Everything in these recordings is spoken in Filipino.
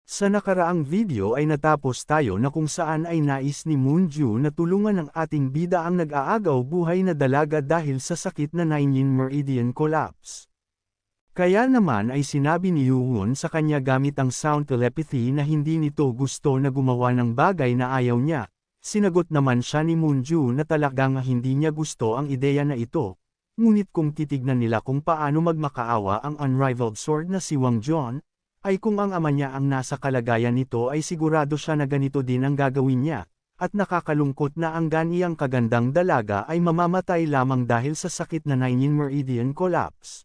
Sa nakaraang video ay natapos tayo na kung saan ay nais ni Moonju na tulungan ng ating bida ang nag-aagaw buhay na dalaga dahil sa sakit na 9th meridian collapse. Kaya naman ay sinabi ni Yoon sa kanya gamit ang sound telepathy na hindi nito gusto na gumawa ng bagay na ayaw niya. Sinagot naman siya ni Moonju na talagang hindi niya gusto ang ideya na ito. Ngunit kung titignan nila kung paano magmakaawa ang unrivaled sword na si Wang John, ay kung ang ama niya ang nasa kalagayan nito ay sigurado siya na ganito din ang gagawin niya, at nakakalungkot na ang ganiyang kagandang dalaga ay mamamatay lamang dahil sa sakit na 9th meridian collapse.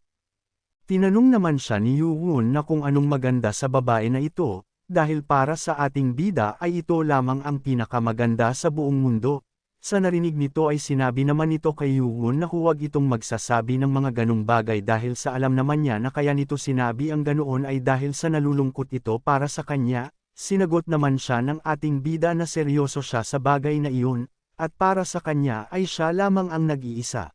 Tinanong naman siya ni Yoon na kung anong maganda sa babae na ito, dahil para sa ating bida ay ito lamang ang pinakamaganda sa buong mundo. Sa narinig nito ay sinabi naman nito kay Yoon na huwag itong magsasabi ng mga ganong bagay dahil sa alam naman niya na kaya nito sinabi ang ganoon ay dahil sa nalulungkot ito para sa kanya. Sinagot naman siya ng ating bida na seryoso siya sa bagay na iyon, at para sa kanya ay siya lamang ang nag-iisa.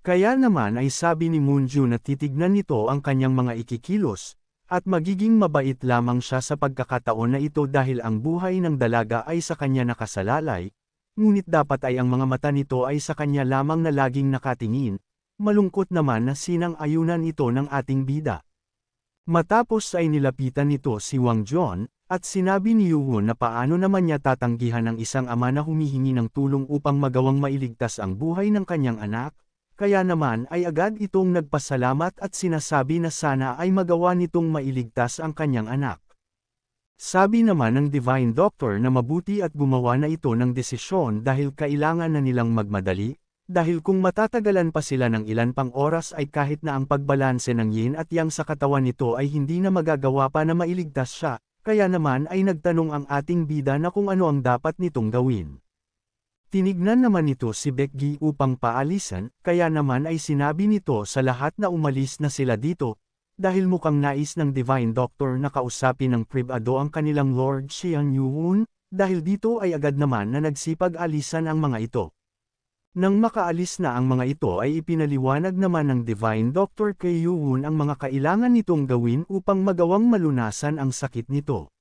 Kaya naman ay sabi ni Moonju na titignan nito ang kanyang mga ikikilos, at magiging mabait lamang siya sa pagkakataon na ito dahil ang buhay ng dalaga ay sa kanya nakasalalay. Ngunit dapat ay ang mga mata nito ay sa kanya lamang na laging nakatingin. Malungkot naman na sinang-ayunan ito ng ating bida. Matapos ay nilapitan nito si Wang John, at sinabi ni Yoon na paano naman niya tatanggihan ang isang ama na humihingi ng tulong upang magawang mailigtas ang buhay ng kanyang anak. Kaya naman ay agad itong nagpasalamat at sinasabi na sana ay magawa nitong mailigtas ang kanyang anak. Sabi naman ng Divine Doctor na mabuti at gumawa na ito ng desisyon dahil kailangan na nilang magmadali, dahil kung matatagalan pa sila ng ilan pang oras ay kahit na ang pagbalanse ng yin at yang sa katawan nito ay hindi na magagawa pa na mailigtas siya, kaya naman ay nagtanong ang ating bida na kung ano ang dapat nitong gawin. Tinignan naman nito si Becky upang paalisan, kaya naman ay sinabi nito sa lahat na umalis na sila dito, dahil mukhang nais ng Divine Doctor na kausapin ng pribado ang kanilang Lord Xian Yoon, dahil dito ay agad naman na nagsipag-alisan ang mga ito. Nang makaalis na ang mga ito ay ipinaliwanag naman ng Divine Doctor kay Yoon ang mga kailangan nitong gawin upang magawang malunasan ang sakit nito.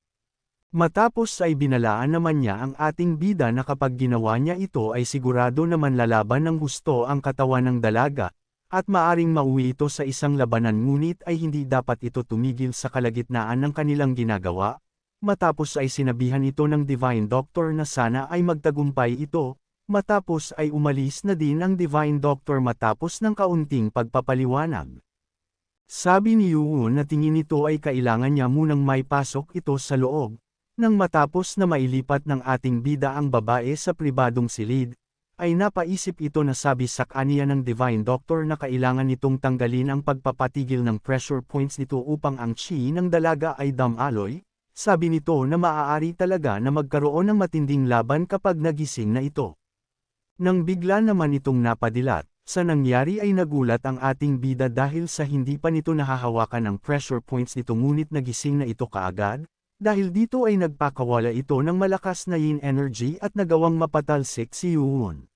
Matapos ay binalaan naman niya ang ating bida na kapag ginawa niya ito ay sigurado naman lalaban ng husto ang katawan ng dalaga, at maaring mauwi ito sa isang labanan ngunit ay hindi dapat ito tumigil sa kalagitnaan ng kanilang ginagawa. Matapos ay sinabihan ito ng Divine Doctor na sana ay magtagumpay ito, matapos ay umalis na din ang Divine Doctor matapos ng kaunting pagpapaliwanag. Sabi ni Yoon na tingin nito ay kailangan niya munang may pasok ito sa loob. Nang matapos na mailipat ng ating bida ang babae sa pribadong silid, ay napaisip ito na sabi sa kaniya ng Divine Doctor na kailangan nitong tanggalin ang pagpapatigil ng pressure points nito upang ang chi ng dalaga ay damaloy. Sabi nito na maaari talaga na magkaroon ng matinding laban kapag nagising na ito. Nang bigla naman itong napadilat, sa nangyari ay nagulat ang ating bida dahil sa hindi pa nito nahahawakan ang pressure points nito ngunit nagising na ito kaagad. Dahil dito ay nagpakawala ito ng malakas na yin energy at nagawang mapatalsik si Yoon.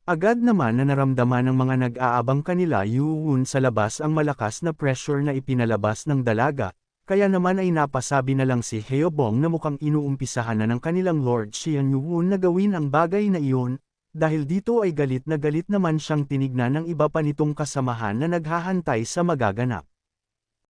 Agad naman na naramdaman ng mga nag-aabang kanila Yoon sa labas ang malakas na pressure na ipinalabas ng dalaga, kaya naman ay napasabi na lang si Heobong na mukhang inuumpisahan na ng kanilang Lord Xian Yoon na gawin ang bagay na iyon, dahil dito ay galit naman siyang tinignan ng iba pa nitong kasamahan na naghahantay sa magaganap.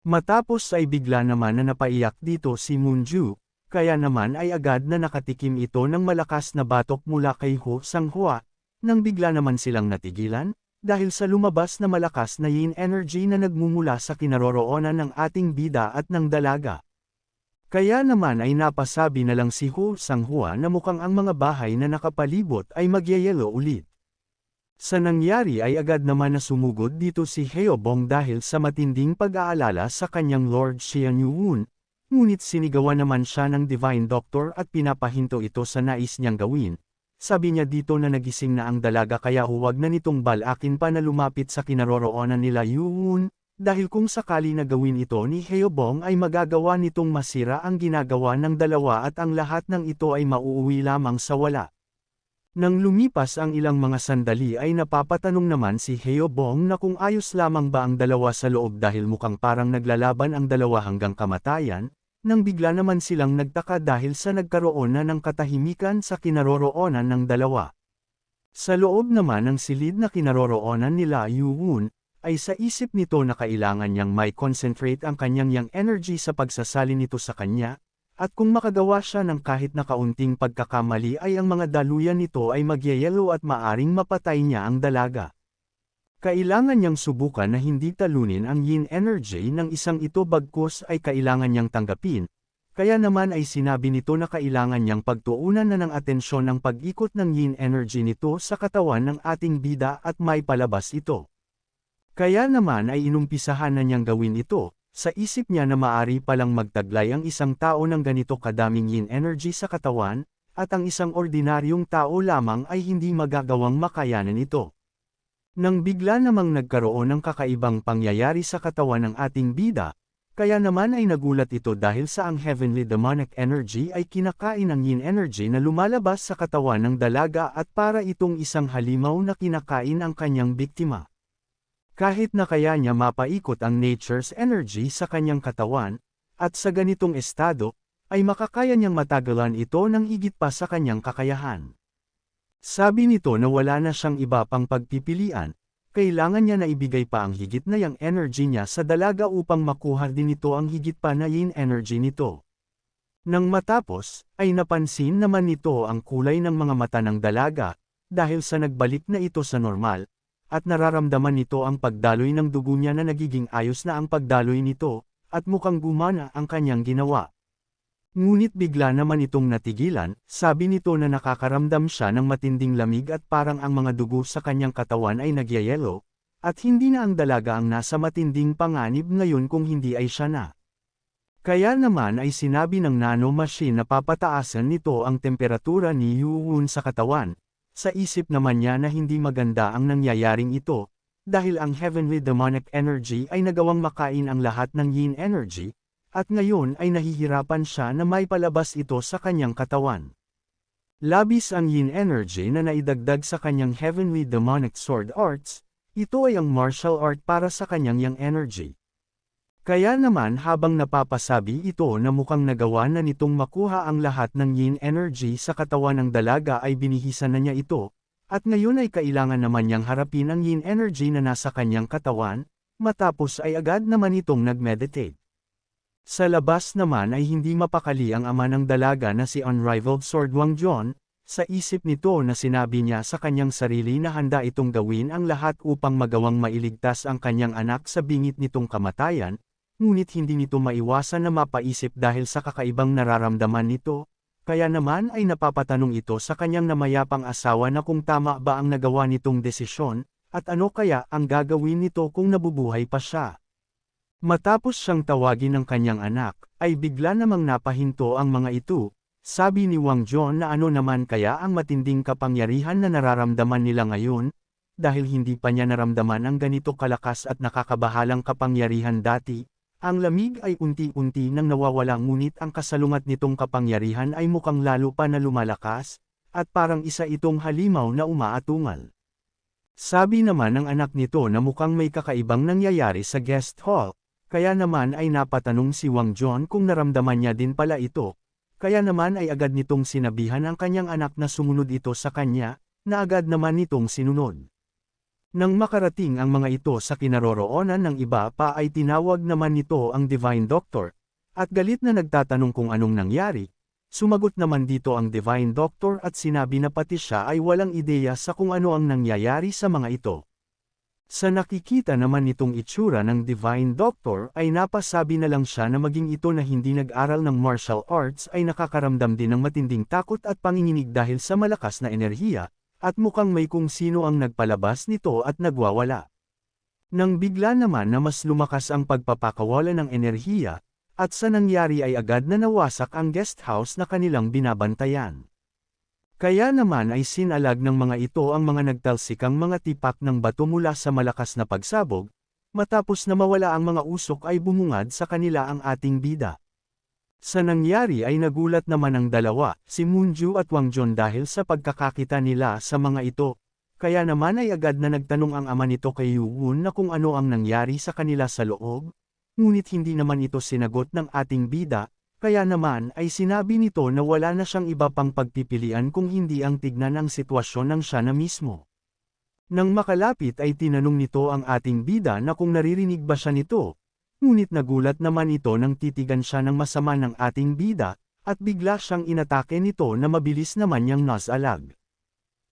Matapos ay bigla naman na napaiyak dito si Moonju, kaya naman ay agad na nakatikim ito ng malakas na batok mula kay Ho Sang-hwa, nang bigla naman silang natigilan, dahil sa lumabas na malakas na yin energy na nagmumula sa kinaroroonan ng ating bida at ng dalaga. Kaya naman ay napasabi na lang si Ho Sang-hwa na mukhang ang mga bahay na nakapalibot ay magyayelo ulit. Sa nangyari ay agad naman na sumugod dito si Heobong dahil sa matinding pag-aalala sa kanyang Lord Xian Yoon, ngunit sinigawan naman siya ng Divine Doctor at pinapahinto ito sa nais niyang gawin. Sabi niya dito na nagising na ang dalaga kaya huwag na nitong balakin pa na lumapit sa kinaroroonan nila Yoon, dahil kung sakali na gawin ito ni Heobong ay magagawa nitong masira ang ginagawa ng dalawa at ang lahat ng ito ay mauuwi lamang sa wala. Nang lumipas ang ilang mga sandali ay napapatanong naman si Heobong na kung ayos lamang ba ang dalawa sa loob dahil mukhang parang naglalaban ang dalawa hanggang kamatayan, Nang bigla naman silang nagtaka dahil sa nagkaroon na ng katahimikan sa kinaroroonan ng dalawa. Sa loob naman ng silid na kinaroroonan nila Yuwon, ay sa isip nito na kailangan niyang may concentrate ang kanyang yang energy sa pagsasali nito sa kanya, at kung makagawa siya ng kahit na kaunting pagkakamali ay ang mga daluyan nito ay magyayelo at maaring mapatay niya ang dalaga. Kailangan niyang subukan na hindi talunin ang yin energy ng isang ito bagkus ay kailangan niyang tanggapin, kaya naman ay sinabi nito na kailangan niyang pagtuunan na ng atensyon ang pag-ikot ng yin energy nito sa katawan ng ating bida at may palabas ito. Kaya naman ay inumpisahan na niyang gawin ito, sa isip niya na maari palang magtaglay ang isang tao ng ganito kadaming yin energy sa katawan, at ang isang ordinaryong tao lamang ay hindi magagawang makayanan ito. Nang bigla namang nagkaroon ng kakaibang pangyayari sa katawan ng ating bida, kaya naman ay nagulat ito dahil sa ang heavenly demonic energy ay kinakain ang yin energy na lumalabas sa katawan ng dalaga at para itong isang halimaw na kinakain ang kanyang biktima. Kahit na kaya niya mapaikot ang nature's energy sa kanyang katawan, at sa ganitong estado, ay makakaya niyang matagalan ito ng higit pa sa kanyang kakayahan. Sabi nito na wala na siyang iba pang pagpipilian, kailangan niya na ibigay pa ang higit na yang energy niya sa dalaga upang makuha din ito ang higit pa na yin energy nito. Nang matapos, ay napansin naman nito ang kulay ng mga mata ng dalaga, dahil sa nagbalik na ito sa normal, at nararamdaman nito ang pagdaloy ng dugo niya na nagiging ayos na ang pagdaloy nito, at mukhang gumana ang kanyang ginawa. Ngunit bigla naman itong natigilan, sabi nito na nakakaramdam siya ng matinding lamig at parang ang mga dugo sa kanyang katawan ay nagyayelo, at hindi na ang dalaga ang nasa matinding panganib ngayon kung hindi ay siya na. Kaya naman ay sinabi ng nanomachine na papataasan nito ang temperatura ni Yuwon sa katawan, sa isip naman niya na hindi maganda ang nangyayaring ito, dahil ang heavenly demonic energy ay nagawang makain ang lahat ng yin energy, at ngayon ay nahihirapan siya na may palabas ito sa kanyang katawan. Labis ang yin energy na naidagdag sa kanyang heavenly demonic sword arts, ito ay ang martial art para sa kanyang yang energy. Kaya naman habang napapasabi ito na mukhang nagawa na nitong makuha ang lahat ng yin energy sa katawan ng dalaga ay binihisan na niya ito, at ngayon ay kailangan naman niyang harapin ang yin energy na nasa kanyang katawan, matapos ay agad naman itong nag-meditate. Sa labas naman ay hindi mapakali ang ama ng dalaga na si Unrivaled Sword Wangjon, sa isip nito na sinabi niya sa kanyang sarili na handa itong gawin ang lahat upang magawang mailigtas ang kanyang anak sa bingit nitong kamatayan, ngunit hindi nito maiwasan na mapaisip dahil sa kakaibang nararamdaman nito, kaya naman ay napapatanong ito sa kanyang namayapang asawa na kung tama ba ang nagawa nitong desisyon, at ano kaya ang gagawin nito kung nabubuhay pa siya. Matapos siyang tawagin ng kanyang anak, ay bigla namang napahinto ang mga ito, sabi ni Wangjon na ano naman kaya ang matinding kapangyarihan na nararamdaman nila ngayon, dahil hindi pa niya naramdaman ang ganito kalakas at nakakabahalang kapangyarihan dati, ang lamig ay unti-unti nang nawawala ngunit ang kasalungat nitong kapangyarihan ay mukhang lalo pa na lumalakas, at parang isa itong halimaw na umaatungal. Sabi naman ng anak nito na mukhang may kakaibang nangyayari sa guest hall. Kaya naman ay napatanong si Wangjon kung naramdaman niya din pala ito, kaya naman ay agad nitong sinabihan ang kanyang anak na sumunod ito sa kanya, na agad naman nitong sinunod. Nang makarating ang mga ito sa kinaroroonan ng iba pa ay tinawag naman nito ang Divine Doctor, at galit na nagtatanong kung anong nangyari, sumagot naman dito ang Divine Doctor at sinabi na pati siya ay walang ideya sa kung ano ang nangyayari sa mga ito. Sa nakikita naman nitong itsura ng Divine Doctor ay napasabi na lang siya na maging ito na hindi nag-aral ng martial arts ay nakakaramdam din ng matinding takot at panginginig dahil sa malakas na enerhiya, at mukhang may kung sino ang nagpalabas nito at nagwawala. Nang bigla naman na mas lumakas ang pagpapakawala ng enerhiya, at sa nangyari ay agad na nawasak ang guest house na kanilang binabantayan. Kaya naman ay sinalag ng mga ito ang mga nagtalsikang mga tipak ng bato mula sa malakas na pagsabog, matapos na mawala ang mga usok ay bumungad sa kanila ang ating bida. Sa nangyari ay nagulat naman ang dalawa, si Moonju at Wangjon dahil sa pagkakakita nila sa mga ito, kaya naman ay agad na nagtanong ang ama nito kay Yuwon na kung ano ang nangyari sa kanila sa loob, ngunit hindi naman ito sinagot ng ating bida, kaya naman ay sinabi nito na wala na siyang iba pang pagpipilian kung hindi ang tignan ang sitwasyon ng siya na mismo. Nang makalapit ay tinanong nito ang ating bida na kung naririnig ba siya nito, ngunit nagulat naman ito nang titigan siya ng masama ng ating bida, at bigla siyang inatake nito na mabilis naman niyang nasalag.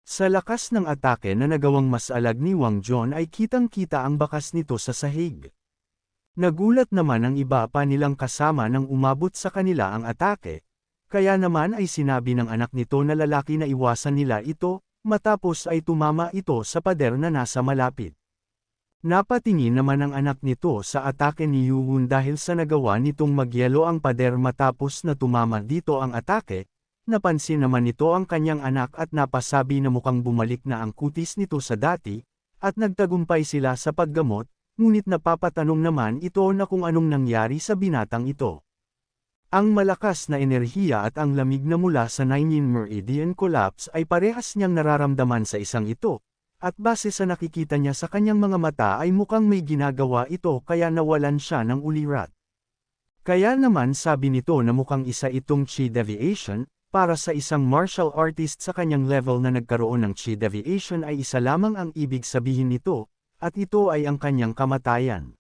Sa lakas ng atake na nagawang masalag ni Wang John ay kitang-kita ang bakas nito sa sahig. Nagulat naman ang iba pa nilang kasama nang umabot sa kanila ang atake, kaya naman ay sinabi ng anak nito na lalaki na iwasan nila ito, matapos ay tumama ito sa pader na nasa malapit. Napatingin naman ang anak nito sa atake ni Yuhun dahil sa nagawa nitong magyelo ang pader matapos na tumama dito ang atake, napansin naman nito ang kanyang anak at napasabi na mukhang bumalik na ang kutis nito sa dati, at nagtagumpay sila sa paggamot, ngunit napapatanong naman ito na kung anong nangyari sa binatang ito. Ang malakas na enerhiya at ang lamig na mula sa 9th Meridian Collapse ay parehas niyang nararamdaman sa isang ito, at base sa nakikita niya sa kanyang mga mata ay mukhang may ginagawa ito kaya nawalan siya ng ulirat. Kaya naman sabi nito na mukhang isa itong chi deviation, para sa isang martial artist sa kanyang level na nagkaroon ng chi deviation ay isa lamang ang ibig sabihin nito, at ito ay ang kanyang kamatayan.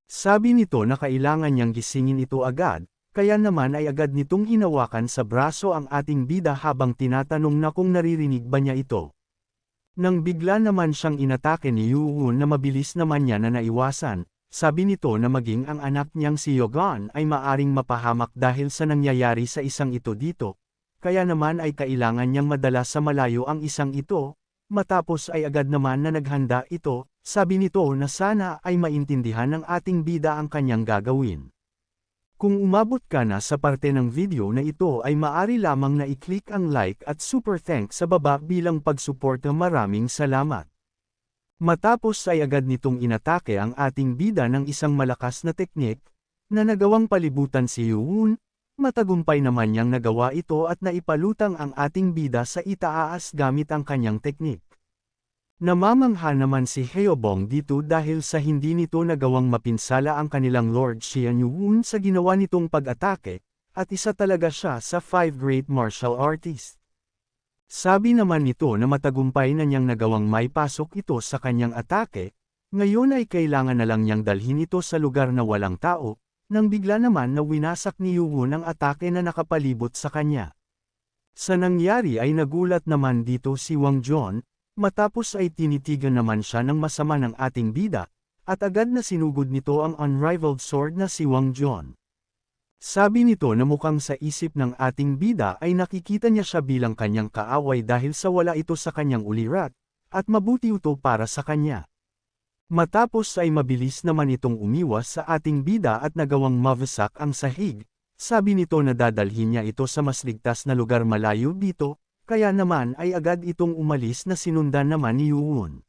Sabi nito na kailangan niyang gisingin ito agad, kaya naman ay agad nitong hinawakan sa braso ang ating bida habang tinatanong na kung naririnig ba niya ito. Nang bigla naman siyang inatake ni Yuhun na mabilis naman niya na naiwasan, sabi nito na maging ang anak niyang si Yogan ay maaring mapahamak dahil sa nangyayari sa isang ito dito, kaya naman ay kailangan niyang madala sa malayo ang isang ito, matapos ay agad naman na naghanda ito, sabi nito na sana ay maintindihan ng ating bida ang kanyang gagawin. Kung umabot ka na sa parte ng video na ito ay maaari lamang na i-click ang like at super thanks sa baba bilang pagsuporta. Maraming salamat. Matapos ay agad nitong inatake ang ating bida ng isang malakas na teknik, na nagawang palibutan si Yuhun, matagumpay naman niyang nagawa ito at naipalutang ang ating bida sa itaas gamit ang kanyang teknik. Namamangha naman si Heobong dito dahil sa hindi nito nagawang mapinsala ang kanilang Lord Xian Yuhun sa ginawa nitong pag-atake, at isa talaga siya sa 5 great martial artists. Sabi naman nito na matagumpay na niyang nagawang maipasok ito sa kanyang atake, ngayon ay kailangan na lang niyang dalhin ito sa lugar na walang tao, nang bigla naman na winasak ni Yuhun ang atake na nakapalibot sa kanya. Sa nangyari ay nagulat naman dito si Wang John, matapos ay tinitigan naman siya ng masama ng ating bida, at agad na sinugod nito ang unrivaled sword na si Wang John. Sabi nito na mukhang sa isip ng ating bida ay nakikita niya siya bilang kanyang kaaway dahil sa wala ito sa kanyang ulirat, at mabuti ito para sa kanya. Matapos ay mabilis naman itong umiwas sa ating bida at nagawang mawasak ang sahig, sabi nito na dadalhin niya ito sa mas ligtas na lugar malayo dito, kaya naman ay agad itong umalis na sinundan naman ni Yuhun.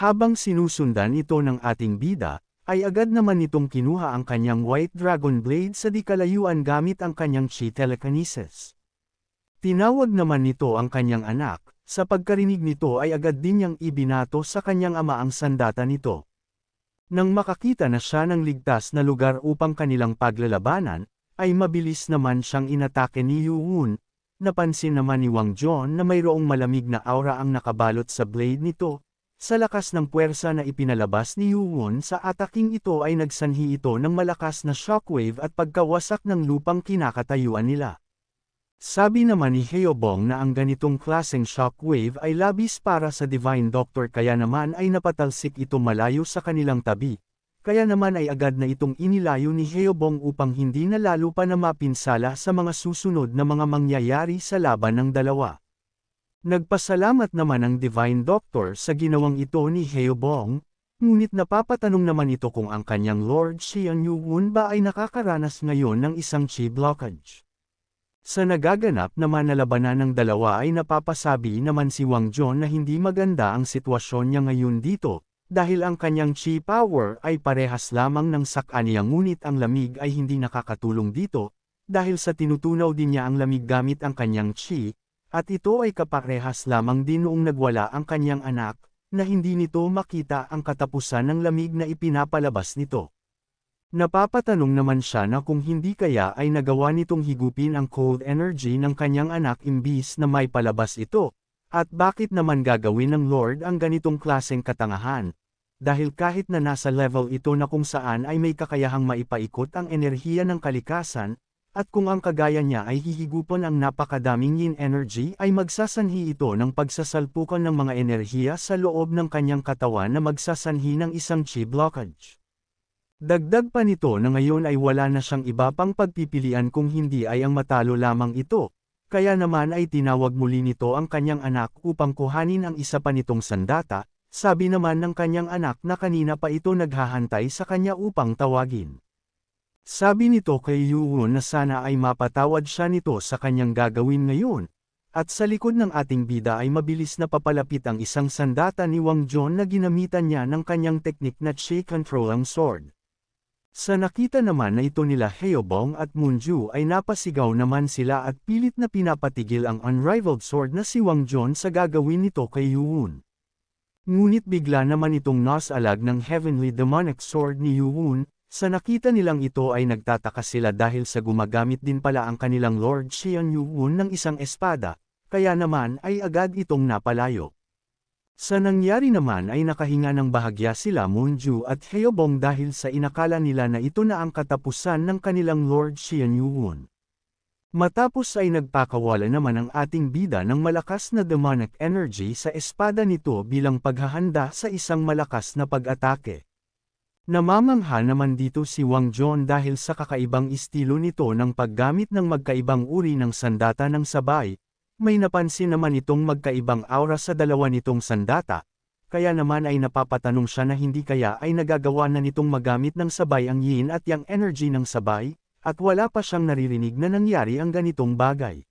Habang sinusundan ito ng ating bida, ay agad naman itong kinuha ang kanyang White Dragon Blade sa di kalayuan gamit ang kanyang chi telekinesis. Tinawag naman nito ang kanyang anak, sa pagkarinig nito ay agad din niyang ibinato sa kanyang ama ang sandata nito. Nang makakita na siya ng ligtas na lugar upang kanilang paglalabanan, ay mabilis naman siyang inatake ni Yuhun. Napansin naman ni Wang John na mayroong malamig na aura ang nakabalot sa blade nito, sa lakas ng puwersa na ipinalabas ni Yuhun sa ataking ito ay nagsanhi ito ng malakas na shockwave at pagkawasak ng lupang kinakatayuan nila. Sabi naman ni Heobong na ang ganitong klaseng shockwave ay labis para sa Divine Doctor kaya naman ay napatalsik ito malayo sa kanilang tabi. Kaya naman ay agad na itong inilayo ni Heobong upang hindi na lalo pa na mapinsala sa mga susunod na mga mangyayari sa laban ng dalawa. Nagpasalamat naman ang Divine Doctor sa ginawang ito ni Heobong, ngunit napapatanong naman ito kung ang kanyang Lord Xian Yuhun ba ay nakakaranas ngayon ng isang chi blockage. Sa nagaganap naman na labanan ng dalawa ay napapasabi naman si Wang John na hindi maganda ang sitwasyon niya ngayon dito, dahil ang kanyang chi power ay parehas lamang ng sakanya ngunit ang lamig ay hindi nakakatulong dito, dahil sa tinutunaw din niya ang lamig gamit ang kanyang chi, at ito ay kaparehas lamang din noong nagwala ang kanyang anak, na hindi nito makita ang katapusan ng lamig na ipinapalabas nito. Napapatanong naman siya na kung hindi kaya ay nagawa nitong higupin ang cold energy ng kanyang anak imbis na may palabas ito, at bakit naman gagawin ng Lord ang ganitong klaseng katangahan. Dahil kahit na nasa level ito na kung saan ay may kakayahang maipaikot ang enerhiya ng kalikasan, at kung ang kagaya niya ay hihigupan ang napakadaming yin energy ay magsasanhi ito ng pagsasalpukan ng mga enerhiya sa loob ng kanyang katawan na magsasanhi ng isang chi blockage. Dagdag pa nito na ngayon ay wala na siyang iba pang pagpipilian kung hindi ay ang matalo lamang ito, kaya naman ay tinawag muli nito ang kanyang anak upang kuhanin ang isa pa nitong sandata, sabi naman ng kanyang anak na kanina pa ito naghahantay sa kanya upang tawagin. Sabi nito kay Yuwon na sana ay mapatawad siya nito sa kanyang gagawin ngayon, at sa likod ng ating bida ay mabilis na papalapit ang isang sandata ni Wang Jun na ginamitan niya ng kanyang teknik na Chi Control ang sword. Sa nakita naman na ito nila Heobong at Moonju ay napasigaw naman sila at pilit na pinapatigil ang unrivaled sword na si Wang Jun sa gagawin nito kay Yuwon. Ngunit bigla naman itong nasalag ng heavenly demonic sword ni Yuwon, sa nakita nilang ito ay nagtataka sila dahil sa gumagamit din pala ang kanilang Lord Xian Yuwon ng isang espada, kaya naman ay agad itong napalayo. Sa nangyari naman ay nakahinga ng bahagya sila Moonju at Heobong dahil sa inakala nila na ito na ang katapusan ng kanilang Lord Xian Yuwon. Matapos ay nagpakawala naman ang ating bida ng malakas na demonic energy sa espada nito bilang paghahanda sa isang malakas na pag-atake. Namamangha naman dito si Wang Jun dahil sa kakaibang estilo nito ng paggamit ng magkaibang uri ng sandata ng sabay. May napansin naman itong magkaibang aura sa dalawa nitong sandata, kaya naman ay napapatanong siya na hindi kaya ay nagagawa na nitong magamit ng sabay ang yin at yang energy ng sabay, at wala pa siyang naririnig na nangyari ang ganitong bagay.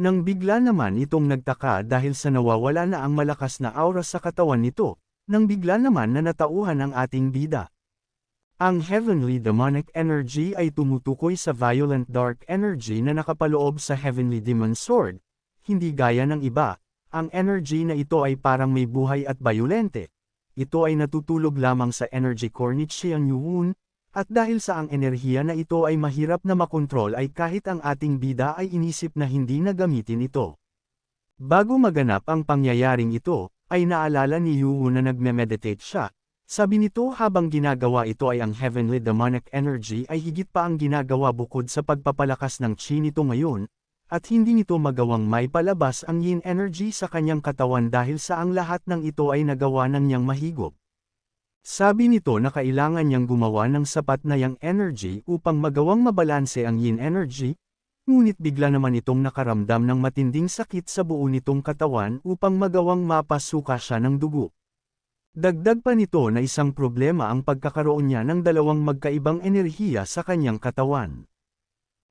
Nang bigla naman itong nagtaka dahil sa nawawala na ang malakas na aura sa katawan nito, nang bigla naman na natauhan ang ating bida. Ang heavenly demonic energy ay tumutukoy sa violent dark energy na nakapaloob sa heavenly demon sword. Hindi gaya ng iba, ang energy na ito ay parang may buhay at bayolente. Ito ay natutulog lamang sa energy core ni Xian Yuwon, at dahil sa ang enerhiya na ito ay mahirap na makontrol ay kahit ang ating bida ay inisip na hindi na gamitin ito. Bago maganap ang pangyayaring ito, ay naalala ni Yuwon na nagme-meditate siya. Sabi nito habang ginagawa ito ay ang heavenly demonic energy ay higit pa ang ginagawa bukod sa pagpapalakas ng chi nito ngayon, at hindi nito magawang may palabas ang yin energy sa kanyang katawan dahil sa ang lahat ng ito ay nagawa ng niyang mahigop. Sabi nito na kailangan niyang gumawa ng sapat na yang energy upang magawang mabalanse ang yin energy, ngunit bigla naman itong nakaramdam ng matinding sakit sa buo nitong katawan upang magawang mapasuka siya ng dugo. Dagdag pa nito na isang problema ang pagkakaroon niya ng dalawang magkaibang enerhiya sa kanyang katawan.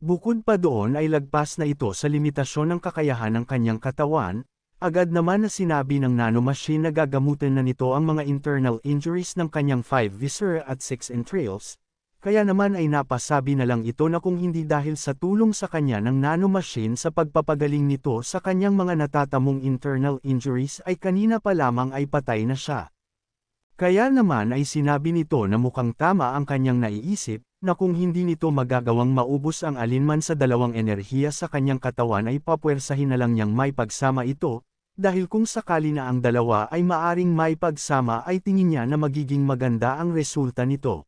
Bukod pa doon ay lagpas na ito sa limitasyon ng kakayahan ng kanyang katawan, agad naman na sinabi ng nanomachine na gagamutin na nito ang mga internal injuries ng kanyang 5 viscera at 6 entrails, kaya naman ay napasabi na lang ito na kung hindi dahil sa tulong sa kanya ng nanomachine sa pagpapagaling nito sa kanyang mga natatamong internal injuries ay kanina pa lamang ay patay na siya. Kaya naman ay sinabi nito na mukhang tama ang kanyang naiisip, na kung hindi nito magagawang maubos ang alinman sa dalawang enerhiya sa kanyang katawan ay papwersahin na lang niyang may pagsama ito, dahil kung sakali na ang dalawa ay maaring may pagsama ay tingin niya na magiging maganda ang resulta nito.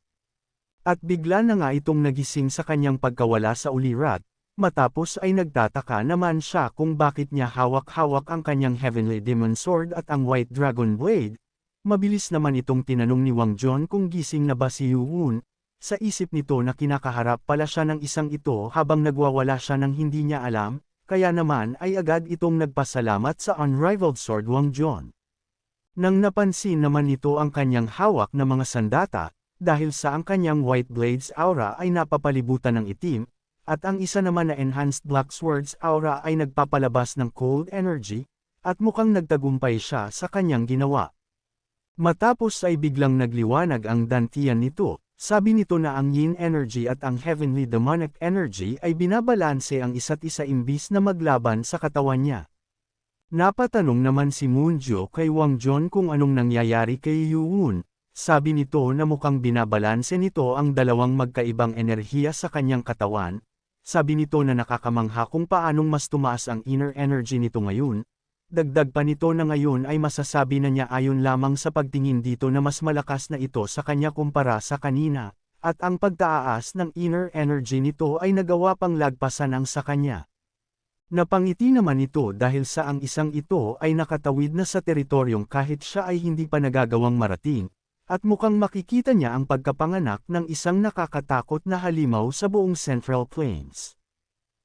At bigla na nga itong nagising sa kanyang pagkawala sa ulirat, matapos ay nagtataka naman siya kung bakit niya hawak-hawak ang kanyang heavenly demon sword at ang white dragon blade. Mabilis naman itong tinanong ni Wang Jun kung gising na ba si Yuwon. Sa isip nito na kinakaharap pala siya ng isang ito habang nagwawala siya ng hindi niya alam, kaya naman ay agad itong nagpasalamat sa unrivaled sword Wang Jun. Nang napansin naman nito ang kanyang hawak na mga sandata, dahil sa ang kanyang white blades aura ay napapalibutan ng itim, at ang isa naman na enhanced black swords aura ay nagpapalabas ng cold energy, at mukhang nagtagumpay siya sa kanyang ginawa. Matapos ay biglang nagliwanag ang dantian nito. Sabi nito na ang yin energy at ang heavenly demonic energy ay binabalanse ang isa't isa imbis na maglaban sa katawan niya. Napatanong naman si Moonju kay Wang Jun kung anong nangyayari kay Yuwon. Sabi nito na mukhang binabalanse nito ang dalawang magkaibang enerhiya sa kanyang katawan. Sabi nito na nakakamangha kung paanong mas tumaas ang inner energy nito ngayon. Dagdag pa nito na ngayon ay masasabi na niya ayon lamang sa pagtingin dito na mas malakas na ito sa kanya kumpara sa kanina, at ang pagtaas ng inner energy nito ay nagawa pang lagpasan ang sa kanya. Napangiti naman ito dahil sa ang isang ito ay nakatawid na sa teritoryong kahit siya ay hindi pa nagagawang marating, at mukhang makikita niya ang pagkapanganak ng isang nakakatakot na halimaw sa buong Central Plains.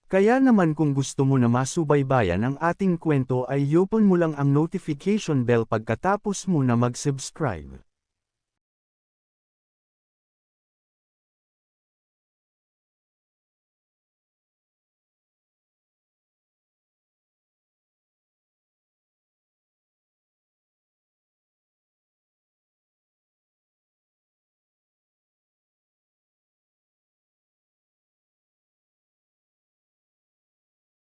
Kaya naman kung gusto mo na masubaybayan ang ating kwento ay i-open mo lang ang notification bell pagkatapos mo na mag-subscribe.